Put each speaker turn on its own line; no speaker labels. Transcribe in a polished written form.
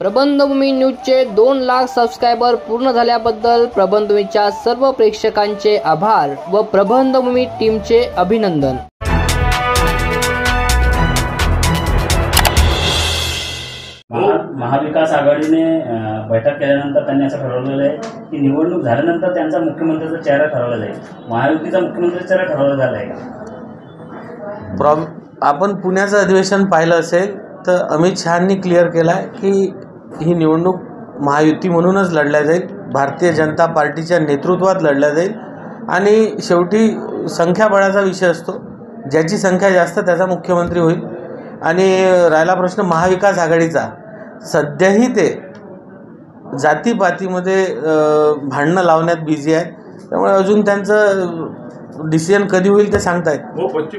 प्रबंधभूमी न्यूजचे 2 lakh subscriber पूर्ण झाल्याबद्दल प्रबंधभूमीच्या सर्व प्रेक्षकांचे आभार व प्रबंधभूमी टीमचे अभिनंदन।
महाविकास आघाडीने बैठक केल्यानंतर त्यांनी असं ठरवलेलं आहे की निवडणूक झाल्यानंतर त्यांचा मुख्यमंत्र्याचा चेहरा ठरवला जाईल। महायुतीचा मुख्यमंत्री चेहरा ठरवला झाला आहे का?
आपण पुण्याचं अधिवेशन पाहिलं असेल तर अमित शहांनी क्लिअर केलं आहे की ही निवडणूक महायुती म्हणूनच लढल्या जाईल, भारतीय जनता पार्टीच्या नेतृत्वात लढल्या जाईल आणि शेवटी संख्याबळाचा विषय असतो, ज्याची संख्या जास्त त्याचा मुख्यमंत्री होईल। आणि राहिला प्रश्न महाविकास आघाडीचा, सध्याही ते जातीपातीमध्ये भांडणं लावण्यात बिझी आहे, त्यामुळे अजून त्यांचं डिसिजन कधी होईल ते सांगता येत।